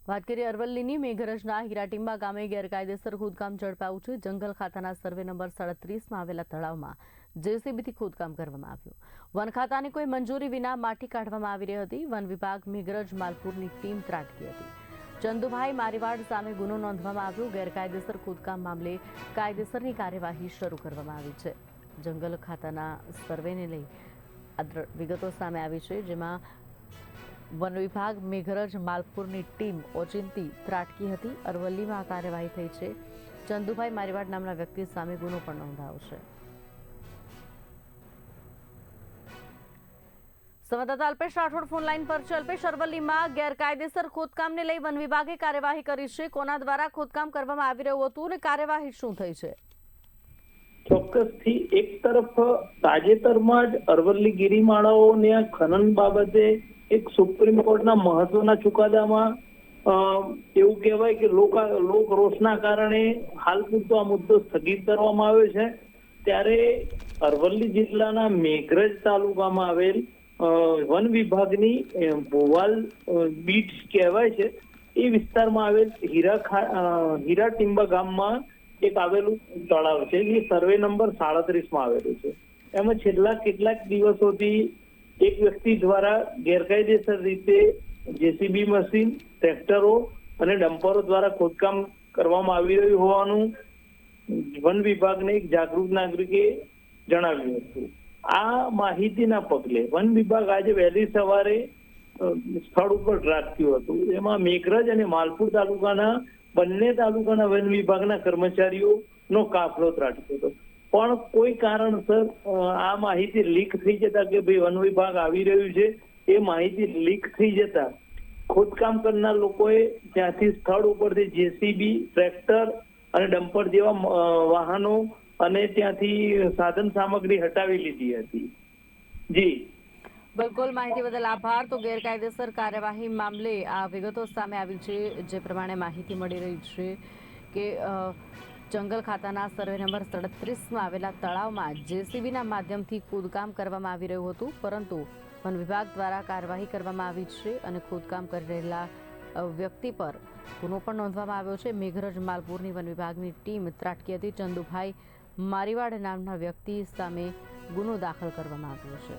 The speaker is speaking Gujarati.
વાત કરીએ અરવલ્લીની મેઘરજના હીરાટીંબા ગામે ગેરકાયદેસર ખોદકામ ઝડપાયું છે। જંગલ ખાતાના સર્વે નંબર 37માં આવેલા તળાવમાં જેસીબીથી ખોદકામ કરવામાં આવ્યું। વન ખાતાની કોઈ મંજૂરી વિના માટી કાઢવામાં આવી રહી હતી। વન વિભાગ મેઘરજ માલપુરની ટીમ ત્રાટકી હતી। ચંદુભાઈ મારીવાડ સામે ગુનો નોંધવામાં આવ્યો। ગેરકાયદેસર ખોદકામ મામલે કાયદેસરની કાર્યવાહી શરૂ કરવામાં આવી છે। જંગલ ખાતાના સર્વેને લઈ વિગતો સામે આવી છે, જેમાં વન વિભાગ મેઘરજ માલપુરની ટીમ ઓચિંતી ત્રાટકી હતી। અરવલ્લીમાં આ કાર્યવાહી થઈ છે। ચંદુભાઈ મારીવાડ નામના વ્યક્તિ સામે ગુનો પણ નોંધાયો છે। સંવાદદાતા અલ્પેશ રાઠોડ ફોન લાઈન પર છે। અલ્પેશ, અરવલ્લીમાં ગેરકાયદેસર ખોદકામને લઈ વન વિભાગે કાર્યવાહી કરી છે। કોના દ્વારા ખોદકામ કરવામાં આવી રહ્યું હતું અને કાર્યવાહી શું થઈ છે? ચોક્કસથી એક તરફ તાજેતરમાં જ અરવલ્લી ગિરિમાળાઓને ખનન બાબતે એક સુપ્રીમ કોર્ટના મહત્વના ચુકાદામાં એવું કહેવાય કે લોક રોષના કારણે હાલ પૂરતો આ મુદ્દો સ્થગિત કરવામાં આવ્યો છે। ત્યારે અરવલ્લી જિલ્લાના મેઘરજ તાલુકામાં આવેલ વન વિભાગની ભોવાલ બીટ કહેવાય છે એ વિસ્તારમાં આવેલ હીરાટીંબા ગામમાં એક આવેલું તળાવ છે એ સર્વે નંબર 37માં આવેલું છે। એમાં છેલ્લા કેટલાક દિવસોથી એક વ્યક્તિ દ્વારા ગેરકાયદેસર રીતે જેસીબી મશીન, ટ્રેક્ટરો અને ડમ્પરો દ્વારા ખોદકામ કરવામાં આવી રહ્યું હોવાનું વન વિભાગને એક જાગૃત નાગરિકે જણાવ્યું હતું। આ માહિતીના પગલે વન વિભાગ આજે વહેલી સવારે સ્થળ ઉપર ત્રાટક્યું હતું। એમાં મેઘરજ અને માલપુર તાલુકાના બંને તાલુકાના વન વિભાગના કર્મચારીઓનો કાફલો ત્રાટક્યો હતો। પણ કોઈ કારણસર આ માહિતી લીક થઈ જતા કે ભાઈ વન વિભાગ આવી રહ્યું છે, એ માહિતી લીક થઈ જતા ખોદકામ કરનાર લોકોએ ત્યાંથી સ્થળ ઉપરથી જેસીબી, ટ્રેક્ટર અને ડમ્પર જેવા વાહનો અને ત્યાંથી સાધન સામગ્રી હટાવી લીધી હતી। જી બિલકુલ, માહિતી બદલ આભાર। તો ગેરકાયદેસર કાર્યવાહી મામલે આ વિગતો સામે આવી છે। જે પ્રમાણે માહિતી મળી રહી છે કે જંગલ ખાતાના સર્વે નંબર 37માં આવેલા તળાવમાં જેસીબીના માધ્યમથી ખોદકામ કરવામાં આવી રહ્યું હતું, પરંતુ વન વિભાગ દ્વારા કાર્યવાહી કરવામાં આવી છે અને ખોદકામ કરી રહેલા વ્યક્તિ પર ગુનો પણ નોંધવામાં આવ્યો છે। મેઘરજ માલપુરની વન વિભાગની ટીમ ત્રાટકી હતી। ચંદુભાઈ મારીવાડ નામના વ્યક્તિ સામે ગુનો દાખલ કરવામાં આવ્યો છે।